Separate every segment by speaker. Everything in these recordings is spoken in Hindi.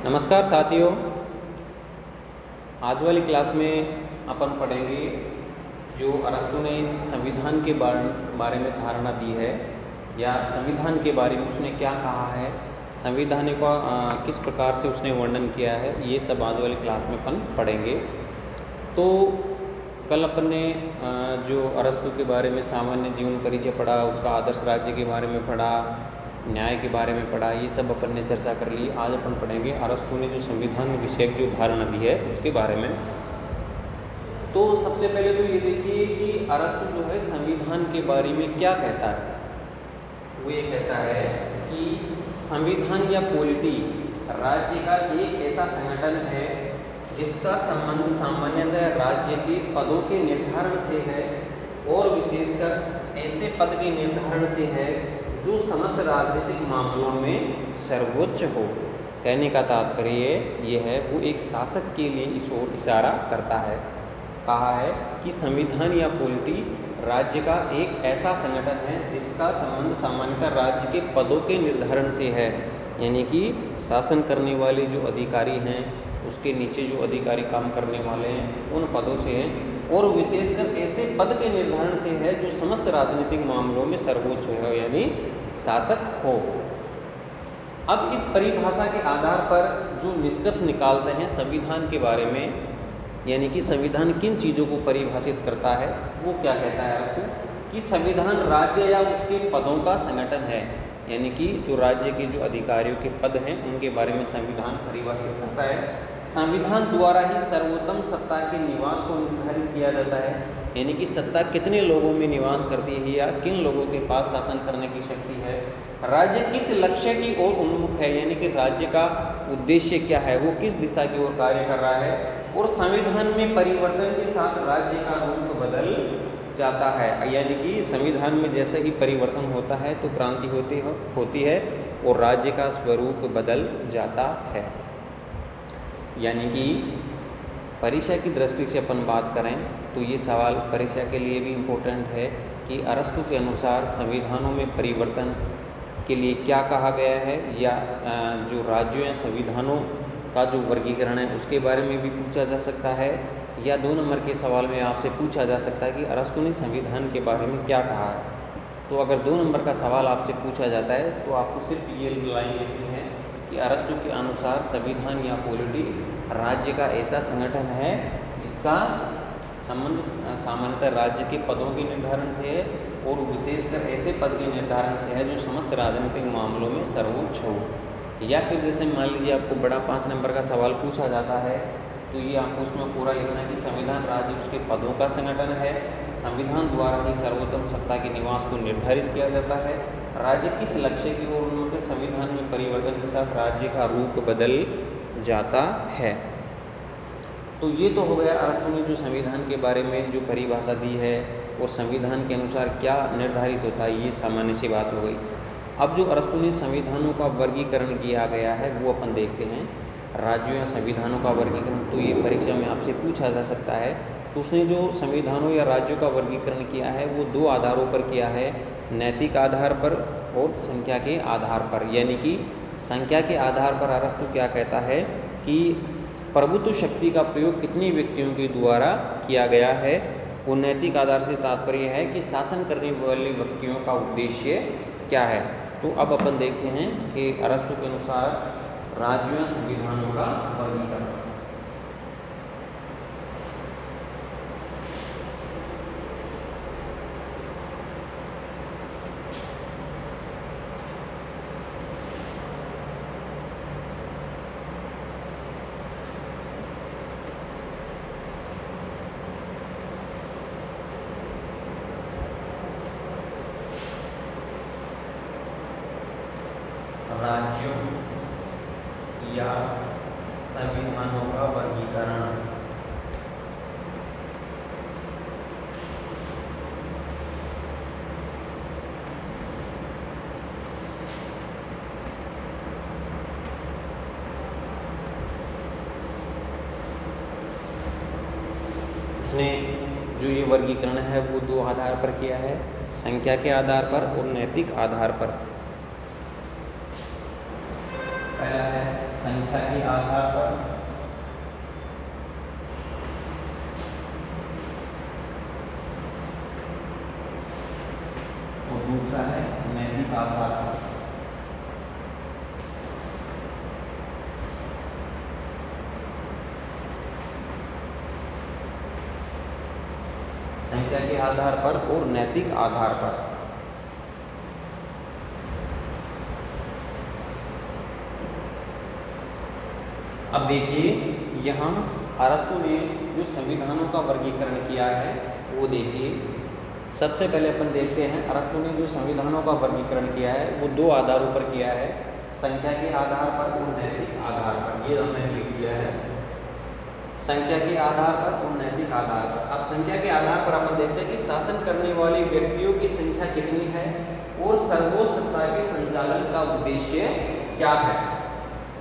Speaker 1: नमस्कार साथियों, आज वाली क्लास में अपन पढ़ेंगे जो अरस्तु ने संविधान के बारे में धारणा दी है या संविधान के बारे में उसने क्या कहा है, संविधान का किस प्रकार से उसने वर्णन किया है, ये सब आज वाली क्लास में अपन पढ़ेंगे। तो कल अपन ने जो अरस्तु के बारे में सामान्य जीवन परिचय पढ़ा, उसका आदर्श राज्य के बारे में पढ़ा, न्याय के बारे में पढ़ा, ये सब अपन ने चर्चा कर ली। आज अपन पढ़ेंगे अरस्तु ने जो संविधान विषयक जो धारणा दी है उसके बारे में। तो सबसे पहले तो ये देखिए कि अरस्तु जो है संविधान के बारे में क्या कहता है। वो ये कहता है कि संविधान या पॉलिटी राज्य का एक ऐसा संगठन है जिसका संबंध सामान्यतः राज्य के पदों के निर्धारण से है और विशेषकर ऐसे पद के निर्धारण से है जो समस्त राजनीतिक मामलों में सर्वोच्च हो। कहने का तात्पर्य ये है, वो एक शासक के लिए इस ओर इशारा करता है। कहा है कि संविधान या पॉलिटी राज्य का एक ऐसा संगठन है जिसका संबंध सामान्यतः राज्य के पदों के निर्धारण से है, यानी कि शासन करने वाले जो अधिकारी हैं उसके नीचे जो अधिकारी काम करने वाले हैं उन पदों से है, और विशेषकर ऐसे पद के निर्धारण से है जो समस्त राजनीतिक मामलों में सर्वोच्च हो, यानी शासक हो। अब इस परिभाषा के आधार पर जो निष्कर्ष निकालते हैं संविधान के बारे में, यानी कि संविधान किन चीज़ों को परिभाषित करता है, वो क्या कहता है अरस्तु कि संविधान राज्य या उसके पदों का संगठन है, यानी कि जो राज्य के जो अधिकारियों के पद हैं उनके बारे में संविधान परिभाषित करता है। संविधान द्वारा ही सर्वोत्तम सत्ता के निवास को निर्धारित किया जाता है, यानी कि सत्ता कितने लोगों में निवास करती है या किन लोगों के पास शासन करने की शक्ति है। राज्य किस लक्ष्य की ओर उन्मुख है, यानी कि राज्य का उद्देश्य क्या है, वो किस दिशा की ओर कार्य कर रहा है। और संविधान में परिवर्तन के साथ राज्य का रूप बदल जाता है, यानी कि संविधान में जैसे ही परिवर्तन होता है तो क्रांति होती है और राज्य का स्वरूप बदल जाता है। यानी कि परीक्षा की दृष्टि से अपन बात करें तो ये सवाल परीक्षा के लिए भी इम्पोर्टेंट है कि अरस्तु के अनुसार संविधानों में परिवर्तन के लिए क्या कहा गया है, या जो राज्यों या संविधानों का जो वर्गीकरण है उसके बारे में भी पूछा जा सकता है, या 2 नंबर के सवाल में आपसे पूछा जा सकता है कि अरस्तु ने संविधान के बारे में क्या कहा है। तो अगर 2 नंबर का सवाल आपसे पूछा जाता है तो आपको सिर्फ ये लाइन लिखनी है कि अरस्तु के अनुसार संविधान या पॉलिटी राज्य का ऐसा संगठन है जिसका संबंध सामान्यतः राज्य के पदों के निर्धारण से है और विशेषकर ऐसे पद के निर्धारण से है जो समस्त राजनीतिक मामलों में सर्वोच्च हो। या फिर जैसे मान लीजिए आपको बड़ा 5 नंबर का सवाल पूछा जाता है तो ये आपको उसमें पूरा लिखना है कि संविधान राज्य उसके पदों का संगठन है, संविधान द्वारा ही सर्वोत्तम सत्ता के निवास को निर्धारित किया जाता है, राज्य किस लक्ष्य की ओर उन्मुख है, संविधान में परिवर्तन के साथ राज्य का रूप बदल जाता है। तो ये तो हो गया अरस्तु ने जो संविधान के बारे में जो परिभाषा दी है और संविधान के अनुसार क्या निर्धारित होता है, ये सामान्य सी बात हो गई। अब जो अरस्तु ने संविधानों का वर्गीकरण किया गया है वो अपन देखते हैं। राज्यों या संविधानों का वर्गीकरण तो ये परीक्षा में आपसे पूछा जा सकता है। तो उसने जो संविधानों या राज्यों का वर्गीकरण किया है वो 2 आधारों पर किया है, नैतिक आधार पर और संख्या के आधार पर। यानी कि संख्या के आधार पर अरस्तु क्या कहता है कि प्रभुत्व शक्ति का प्रयोग कितने व्यक्तियों के द्वारा किया गया है। वो नैतिक आधार से तात्पर्य है कि शासन करने वाले व्यक्तियों का उद्देश्य क्या है। तो अब अपन देखते हैं कि अरस्तु के अनुसार राज्यों या संविधानों का वर्गीकरण। राज्यों या संविधानों का वर्गीकरण। उसने जो ये वर्गीकरण है वो 2 आधार पर किया है, संख्या के आधार पर और नैतिक आधार पर। पहला है संख्या संख्या के आधार पर और दूसरा है नैतिक आधार पर। संख्या के आधार पर और नैतिक आधार पर। अब देखिए यहाँ अरस्तु ने जो संविधानों का वर्गीकरण किया है वो देखिए, सबसे पहले अपन देखते हैं अरस्तु ने जो संविधानों का वर्गीकरण किया है वो दो आधारों पर किया है, संख्या के आधार पर और नैतिक आधार पर। ये हमने लिख दिया है, संख्या के आधार पर और नैतिक आधार पर। अब संख्या के आधार पर अपन देखते हैं कि शासन करने वाले व्यक्तियों की संख्या कितनी है और सर्वोच्च सत्ता के संचालन का उद्देश्य क्या है।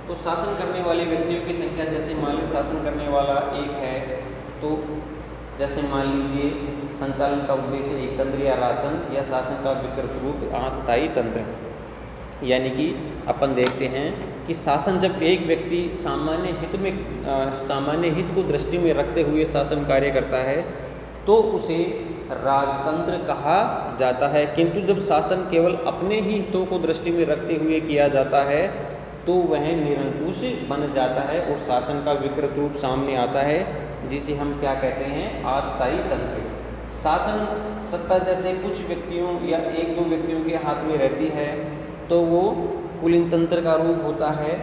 Speaker 1: तो शासन करने वाले व्यक्तियों की संख्या, जैसे मान लीजिए शासन करने वाला एक है, तो जैसे मान लीजिए संचालन का उद्देश्य एक तंत्र या राजतंत्र या शासन का विकृत रूप आततायी तंत्र। यानी कि अपन देखते हैं कि शासन जब एक व्यक्ति सामान्य हित को दृष्टि में रखते हुए शासन कार्य करता है तो उसे राजतंत्र कहा जाता है, किंतु जब शासन केवल अपने ही हितों को दृष्टि में रखते हुए किया जाता है तो वह निरंकुश बन जाता है और शासन का विकृत रूप सामने आता है, जिसे हम क्या कहते हैं, आततायी तंत्र। शासन सत्ता जैसे कुछ व्यक्तियों या एक दो व्यक्तियों के हाथ में रहती है तो वो कुलीन तंत्र का रूप होता है,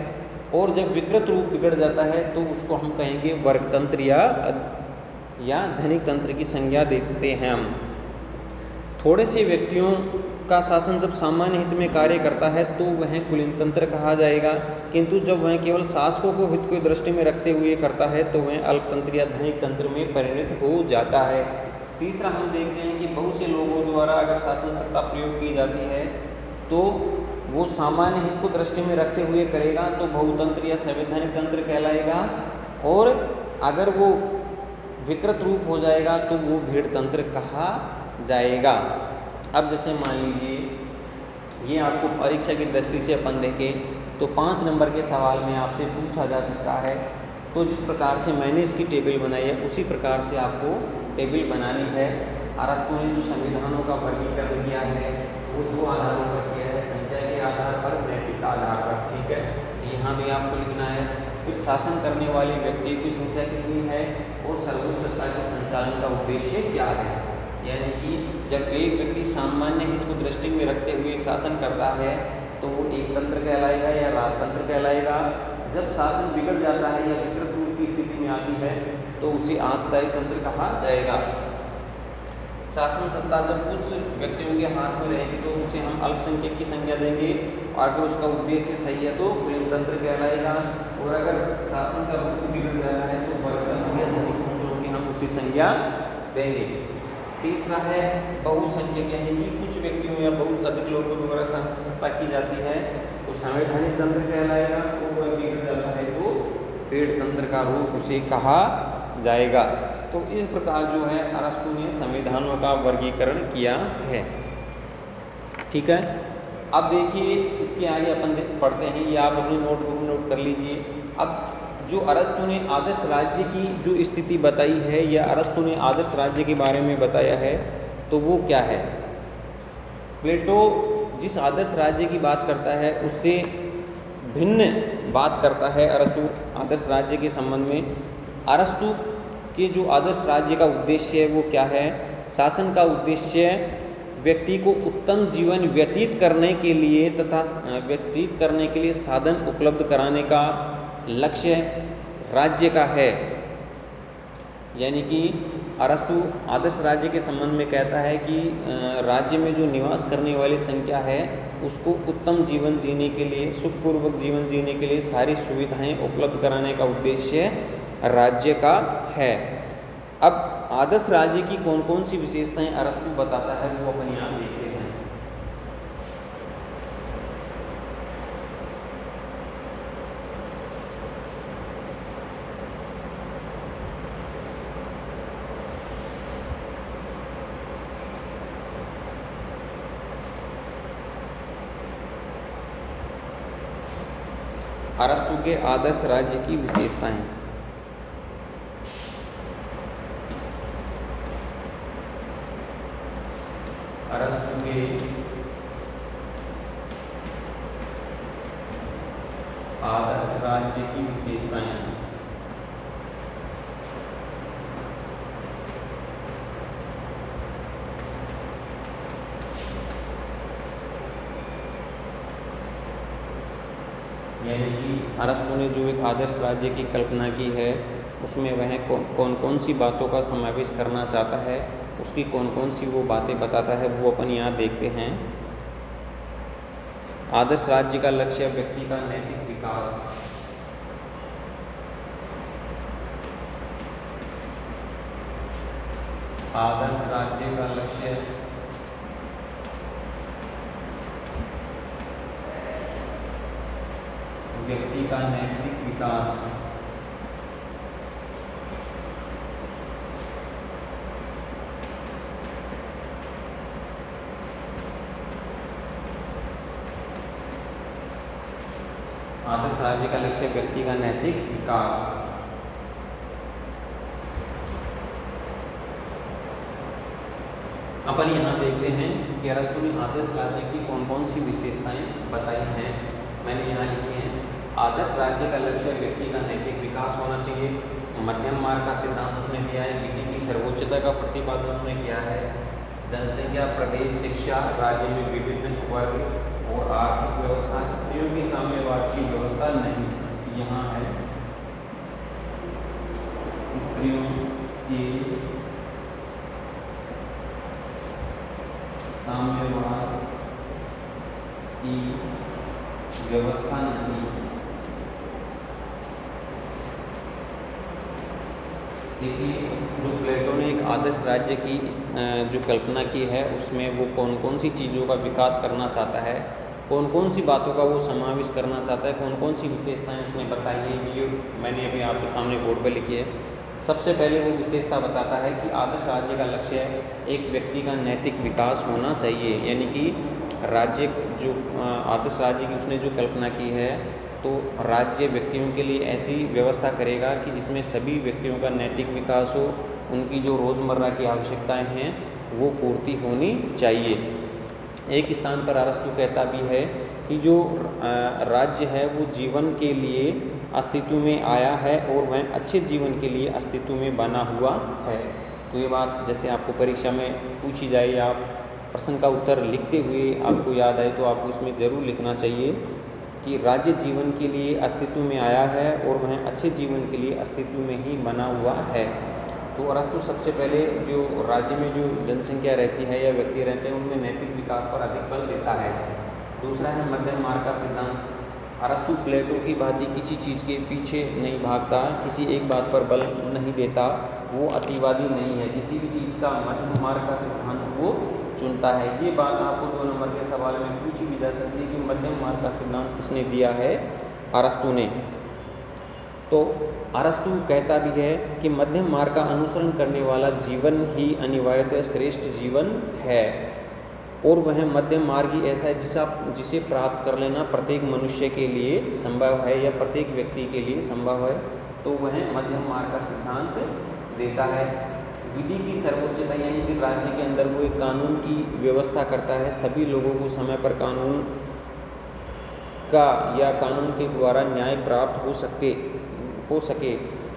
Speaker 1: और जब विकृत रूप बिगड़ जाता है तो उसको हम कहेंगे वर्गतंत्र या धनिक तंत्र की संज्ञा देते हैं हम। थोड़े से व्यक्तियों का शासन जब सामान्य हित में कार्य करता है तो वह कुलीन तंत्र कहा जाएगा, किंतु जब वह केवल शासकों को हित को दृष्टि में रखते हुए करता है तो वह अल्पतंत्र या धनिक तंत्र में परिणत हो जाता है। तीसरा हम देखते हैं कि बहुत से लोगों द्वारा अगर शासन सत्ता प्रयोग की जाती है तो वो सामान्य हित को दृष्टि में रखते हुए करेगा तो बहुतंत्र या संवैधानिक तंत्र कहलाएगा, और अगर वो विकृत रूप हो जाएगा तो वो भीड़ तंत्र कहा जाएगा। अब जैसे मान लीजिए ये आपको परीक्षा की दृष्टि से अपन देखें तो 5 नंबर के सवाल में आपसे पूछा जा सकता है, तो जिस प्रकार से मैंने इसकी टेबल बनाई है उसी प्रकार से आपको टेबल बनानी है। अरस्तु ने जो संविधानों का वर्गीकरण किया है वो दो आधारों पर किया है, संख्या के आधार पर, नैतिक आधार पर। ठीक है, यहाँ भी आपको लिखना है। फिर शासन करने वाले व्यक्ति की संख्या कितनी है और सर्वोच्च सत्ता के संचालन का उद्देश्य क्या है। यानी कि जब एक व्यक्ति सामान्य हित को दृष्टि में रखते हुए शासन करता है तो वो एक तंत्र कहलाएगा या राजतंत्र कहलाएगा। जब शासन बिगड़ जाता है या विकृत रूप की स्थिति में आती है तो उसे आततायी तंत्र कहा जाएगा। शासन सत्ता जब कुछ व्यक्तियों के हाथ में रहेगी तो उसे हम अल्पसंख्यक की संज्ञा देंगे, और अगर उसका उद्देश्य सही है तो कुलीन तंत्र कहलाएगा, और अगर शासन का रूप बिगड़ जाता है तो वर्गतंत्र या धनिक तंत्रों की हम उसी संज्ञा देंगे। तीसरा है बहुसंख्यक, यानी कि कुछ व्यक्तियों या बहुत अधिक लोगों द्वारा शासन सत्ता की जाती है तो संवैधानिक तंत्र कहलाएगा, और वह बिगड़ जाता है तो भीड़ तंत्र का रूप उसे कहा जाएगा। तो इस प्रकार जो है अरस्तु ने संविधानों का वर्गीकरण किया है। ठीक है, अब देखिए इसके आगे अपन पढ़ते हैं, ये आप अपनी नोटबुक में नोट कर लीजिए। अब जो अरस्तु ने आदर्श राज्य की जो स्थिति बताई है या अरस्तु ने आदर्श राज्य के बारे में बताया है तो वो क्या है। प्लेटो जिस आदर्श राज्य की बात करता है उससे भिन्न बात करता है अरस्तु आदर्श राज्य के संबंध में। अरस्तु के जो आदर्श राज्य का उद्देश्य है वो क्या है। शासन का उद्देश्य व्यक्ति को उत्तम जीवन व्यतीत करने के लिए तथा व्यतीत करने के लिए साधन उपलब्ध कराने का लक्ष्य राज्य का है। यानी कि अरस्तु आदर्श राज्य के संबंध में कहता है कि राज्य में जो निवास करने वाली संख्या है उसको उत्तम जीवन जीने के लिए, सुखपूर्वक जीवन जीने के लिए सारी सुविधाएं उपलब्ध कराने का उद्देश्य राज्य का है। अब आदर्श राज्य की कौन कौन सी विशेषताएं अरस्तु बताता है वो अपन यहाँ देखते हैं। अरस्तु के आदर्श राज्य की विशेषताएं। अरस्तु के आदर्श राज्य की विशेषताएं। यानी कि अरस्तु ने जो एक आदर्श राज्य की कल्पना की है उसमें वह कौन कौन सी बातों का समावेश करना चाहता है, उसकी कौन कौन सी वो बातें बताता है, वो अपन यहाँ देखते हैं। आदर्श राज्य का लक्ष्य व्यक्ति का नैतिक विकास। आदर्श राज्य का लक्ष्य व्यक्ति का नैतिक विकास। आदर्श राज्य का लक्ष्य व्यक्ति का नैतिक विकास। अपन यहाँ देखते हैं कि अरस्तु ने आदर्श राज्य की कौन कौन सी विशेषताएं बताई हैं। मैंने यहाँ लिखी हैं। आदर्श राज्य का लक्ष्य व्यक्ति का नैतिक विकास होना चाहिए। मध्यम मार्ग का सिद्धांत उसने दिया है। विधि की सर्वोच्चता का प्रतिपादन उसने किया है। जनसंख्या, प्रदेश, शिक्षा, राज्य में विभिन्न वर्ग और आर्थिक व्यवस्था, स्त्रियों के साम्यवाद की व्यवस्था नहीं। यहाँ है स्त्रियों की साम्यवाद की व्यवस्था नहीं। देखिए, जो प्लेटो ने एक आदर्श राज्य की जो कल्पना की है उसमें वो कौन कौन सी चीज़ों का विकास करना चाहता है, कौन कौन सी बातों का वो समावेश करना चाहता है, कौन कौन सी विशेषताएं उसने बताई है, ये मैंने अभी आपके सामने बोर्ड पर लिखी है। सबसे पहले वो विशेषता बताता है कि आदर्श राज्य का लक्ष्य एक व्यक्ति का नैतिक विकास होना चाहिए। यानी कि राज्य जो आदर्श राज्य की उसने जो कल्पना की है तो राज्य व्यक्तियों के लिए ऐसी व्यवस्था करेगा कि जिसमें सभी व्यक्तियों का नैतिक विकास हो, उनकी जो रोज़मर्रा की आवश्यकताएं हैं वो पूर्ति होनी चाहिए। एक स्थान पर अरस्तु कहता भी है कि जो राज्य है वो जीवन के लिए अस्तित्व में आया है और वह अच्छे जीवन के लिए अस्तित्व में बना हुआ है। तो ये बात जैसे आपको परीक्षा में पूछी जाए या आप प्रश्न का उत्तर लिखते हुए आपको याद आए तो आपको उसमें ज़रूर लिखना चाहिए कि राज्य जीवन के लिए अस्तित्व में आया है और वह अच्छे जीवन के लिए अस्तित्व में ही बना हुआ है। तो अरस्तु सबसे पहले जो राज्य में जो जनसंख्या रहती है या व्यक्ति रहते हैं उनमें नैतिक विकास पर अधिक बल देता है। दूसरा है मध्यम मार्ग का सिद्धांत। अरस्तु प्लेटो की भांति किसी चीज़ के पीछे नहीं भागता, किसी एक बात पर बल नहीं देता, वो अतिवादी नहीं है, किसी भी चीज़ का मध्यम मार्ग का सिद्धांत वो चुनता है। ये बात आपको 2 नंबर के सवाल में पूछी भी जा सकती है कि मध्यम मार्ग का सिद्धांत किसने दिया है? अरस्तु ने। तो अरस्तु कहता भी है कि मध्यम मार्ग का अनुसरण करने वाला जीवन ही अनिवार्यतः श्रेष्ठ जीवन है और वह मध्यम मार्ग ही ऐसा है जिसे प्राप्त कर लेना प्रत्येक मनुष्य के लिए संभव है या प्रत्येक व्यक्ति के लिए संभव है। तो वह मध्यम मार्ग का सिद्धांत देता है। विधि की सर्वोच्चता यानी कि राज्य के अंदर वो एक कानून की व्यवस्था करता है, सभी लोगों को समय पर कानून का या कानून के द्वारा न्याय प्राप्त हो सके।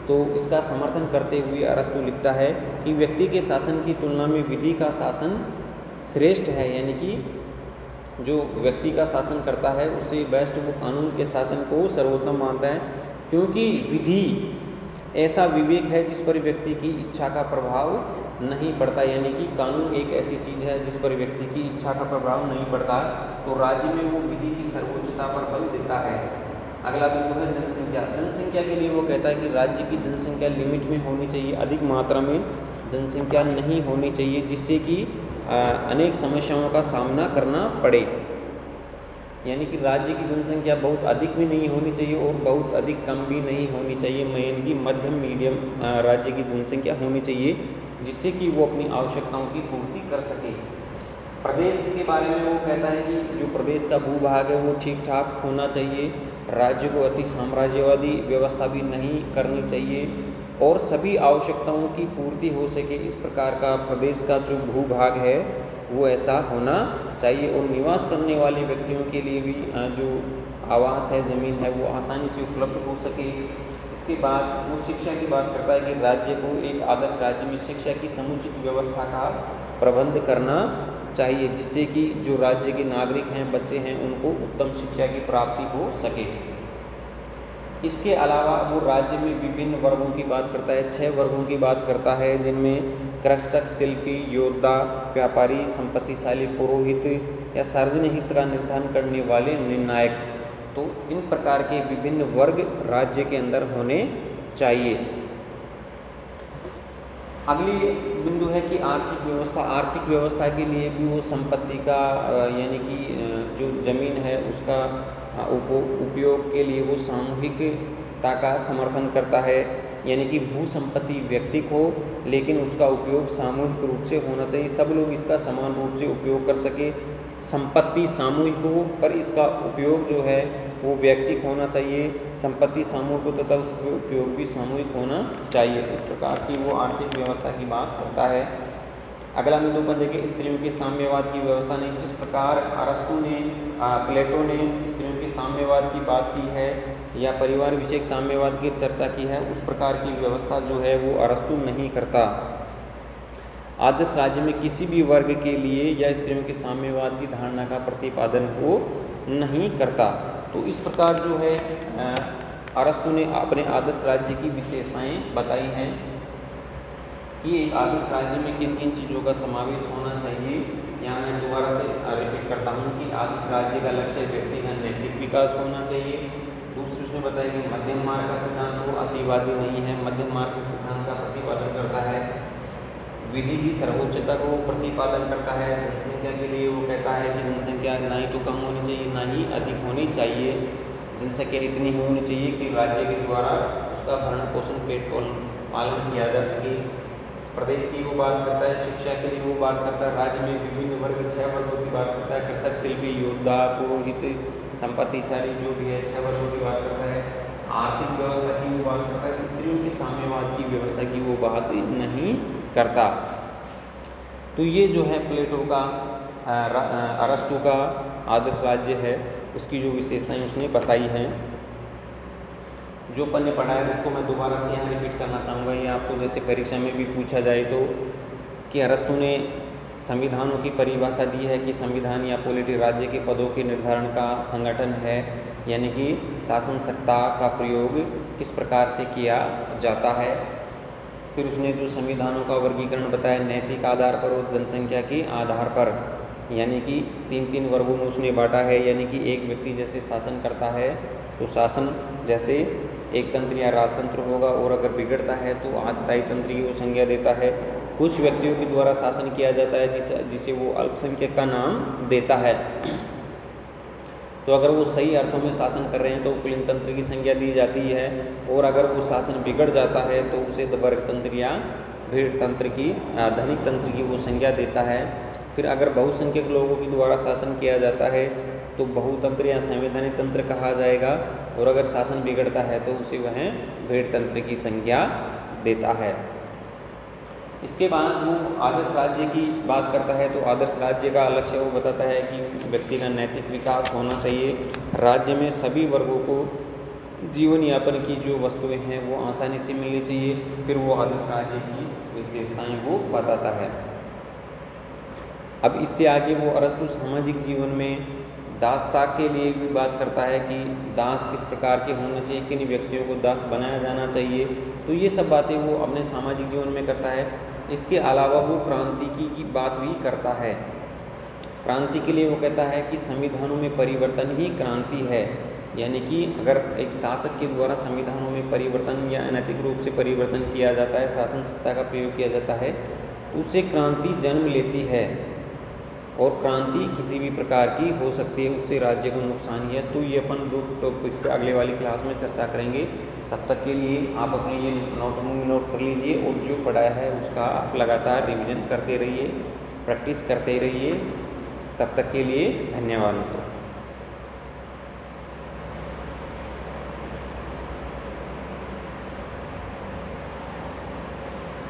Speaker 1: तो इसका समर्थन करते हुए अरस्तु लिखता है कि व्यक्ति के शासन की तुलना में विधि का शासन श्रेष्ठ है। यानी कि जो व्यक्ति का शासन करता है उससे बेस्ट वो कानून के शासन को सर्वोत्तम मानता है, क्योंकि विधि ऐसा विवेक है जिस पर व्यक्ति की इच्छा का प्रभाव नहीं पड़ता। यानी कि कानून एक ऐसी चीज़ है जिस पर व्यक्ति की इच्छा का प्रभाव नहीं पड़ता। तो राज्य में वो विधि की सर्वोच्चता पर बल देता है। अगला बिंदु है जनसंख्या। जनसंख्या के लिए वो कहता है कि राज्य की जनसंख्या लिमिट में होनी चाहिए, अधिक मात्रा में जनसंख्या नहीं होनी चाहिए जिससे कि अनेक समस्याओं का सामना करना पड़े। यानी कि राज्य की जनसंख्या बहुत अधिक भी नहीं होनी चाहिए और बहुत अधिक कम भी नहीं होनी चाहिए, यानी कि मध्यम मीडियम राज्य की जनसंख्या होनी चाहिए जिससे कि वो अपनी आवश्यकताओं की पूर्ति कर सके। प्रदेश के बारे में वो कहता है कि जो प्रदेश का भूभाग है वो ठीक ठाक होना चाहिए राज्य को अति साम्राज्यवादी व्यवस्था भी नहीं करनी चाहिए और सभी आवश्यकताओं की पूर्ति हो सके इस प्रकार का प्रदेश का जो भूभाग है वो ऐसा होना चाहिए। और निवास करने वाले व्यक्तियों के लिए भी जो आवास है, ज़मीन है, वो आसानी से उपलब्ध हो सके। इसके बाद वो शिक्षा की बात करता है कि राज्य को एक आदर्श राज्य में शिक्षा की समुचित व्यवस्था का प्रबंध करना चाहिए, जिससे कि जो राज्य के नागरिक हैं, बच्चे हैं, उनको उत्तम शिक्षा की प्राप्ति हो सके। इसके अलावा वो राज्य में विभिन्न वर्गों की बात करता है, 6 वर्गों की बात करता है, जिनमें कृषक, शिल्पी, योद्धा, व्यापारी, संपत्तिशाली, पुरोहित या सार्वजनिक हित का निर्धारण करने वाले निर्णायक। तो इन प्रकार के विभिन्न वर्ग राज्य के अंदर होने चाहिए। अगली बिंदु है कि आर्थिक व्यवस्था। आर्थिक व्यवस्था के लिए भी वो संपत्ति का यानी कि जो जमीन है उसका उपयोग के लिए वो सामूहिकता का समर्थन करता है, यानी कि भू संपत्ति व्यक्तिक हो लेकिन उसका उपयोग सामूहिक रूप से होना चाहिए, सब लोग इसका समान रूप से उपयोग कर सके। संपत्ति सामूहिक हो पर इसका उपयोग जो है वो व्यक्तिक होना चाहिए, संपत्ति सामूहिक हो तथा उसका उपयोग भी सामूहिक होना चाहिए। इस प्रकार की वो आर्थिक व्यवस्था की बात करता है। अगला बिंदु पर देखिए, स्त्रियों के साम्यवाद की व्यवस्था ने, जिस प्रकार अरस्तु ने, प्लेटो ने स्त्रियों के साम्यवाद की बात की है या परिवार विषयक साम्यवाद की चर्चा की है, उस प्रकार की व्यवस्था जो है वो अरस्तु नहीं करता। आदर्श राज्य में किसी भी वर्ग के लिए या स्त्रियों के साम्यवाद की धारणा का प्रतिपादन वो नहीं करता। तो इस प्रकार जो है अरस्तु ने अपने आदर्श राज्य की विशेषताएं बताई हैं कि एक आदर्श राज्य में किन किन चीज़ों का समावेश होना चाहिए। यहाँ मैं दोबारा से रिपीट करता हूँ कि आदर्श राज्य का लक्ष्य व्यक्ति का नैतिक विकास होना चाहिए। दूसरी उसने बताया कि मध्यम मार्ग का सिद्धांत वो अतिवादी नहीं है, मध्यम मार्ग के सिद्धांत का प्रतिपादन करता है। विधि की सर्वोच्चता को प्रतिपादन करता है। जनसंख्या के लिए वो कहता है कि जनसंख्या ना ही तो कम होनी चाहिए ना ही अधिक होनी चाहिए, जनसंख्या इतनी ही होनी चाहिए कि राज्य के द्वारा उसका भरण पोषण पेट पालन किया जा सके। प्रदेश की वो बात करता है। शिक्षा के लिए वो बात करता है। राज्य में विभिन्न वर्ग, 6 वर्गों की बात करता है। कृषक, शिल्पी, योद्धा, पुरोहित, संपत्तिशाली जो भी है 6 वर्गों की बात करता है। आर्थिक व्यवस्था की वो बात करता है। स्त्रियों के साम्यवाद की व्यवस्था की वो बात नहीं करता। तो ये जो है प्लेटो का अरस्तु का आदर्श राज्य है, उसकी जो विशेषताएं उसने बताई हैं। जो अपन ने पढ़ा है उसको मैं दोबारा से यहाँ रिपीट करना चाहूँगा। ये आपको जैसे परीक्षा में भी पूछा जाए तो कि अरस्तु ने संविधानों की परिभाषा दी है कि संविधान या पॉलिटी राज्य के पदों के निर्धारण का संगठन है, यानी कि शासन सत्ता का प्रयोग किस प्रकार से किया जाता है। फिर उसने जो संविधानों का वर्गीकरण बताया नैतिक आधार पर और जनसंख्या के आधार पर, यानी कि 3 वर्गों में उसने बांटा है। यानी कि एक व्यक्ति जैसे शासन करता है तो शासन जैसे एक तंत्र या राजतंत्र होगा, और अगर बिगड़ता है तो आततायी तंत्र की वो संज्ञा देता है। कुछ व्यक्तियों के द्वारा शासन किया जाता है जिसे वो अल्पसंख्यक का नाम देता है। तो अगर वो सही अर्थों में शासन कर रहे हैं तो कुलीन तंत्र की संज्ञा दी जाती है, और अगर वो शासन बिगड़ जाता है तो उसे वर्ग तंत्र या भीड़ तंत्र की, धनिक तंत्र की वो संज्ञा देता है। फिर अगर बहुसंख्यक लोगों के द्वारा शासन किया जाता है तो बहुतंत्र या संवैधानिक तंत्र कहा जाएगा, और अगर शासन बिगड़ता है तो उसे वह भीड़ तंत्र की संज्ञा देता है। इसके बाद वो आदर्श राज्य की बात करता है। तो आदर्श राज्य का लक्ष्य वो बताता है कि व्यक्ति का नैतिक विकास होना चाहिए, राज्य में सभी वर्गों को जीवन यापन की जो वस्तुएं हैं वो आसानी से मिलनी चाहिए। फिर वो आदर्श राज्य की विशेषताएं वो बताता है। अब इससे आगे वो अरस्तु सामाजिक जीवन में दासता के लिए भी बात करता है कि दास किस प्रकार के होने चाहिए, किन व्यक्तियों को दास बनाया जाना चाहिए। तो ये सब बातें वो अपने सामाजिक जीवन में करता है। इसके अलावा वो क्रांति की बात भी करता है। क्रांति के लिए वो कहता है कि संविधानों में परिवर्तन ही क्रांति है, यानी कि अगर एक शासक के द्वारा संविधानों में परिवर्तन या अनैतिक रूप से परिवर्तन किया जाता है, शासन सत्ता का प्रयोग किया जाता है, तो उससे क्रांति जन्म लेती है, और क्रांति किसी भी प्रकार की हो सकती है, उससे राज्य को नुकसान ही है। तो ये अपन 2 टॉपिक पे अगले वाली क्लास में चर्चा करेंगे। तब तक के लिए आप अपने ये नोट कर लीजिए, और जो पढ़ाया है उसका आप लगातार रिवीजन करते रहिए, प्रैक्टिस करते रहिए। तब तक के लिए धन्यवाद।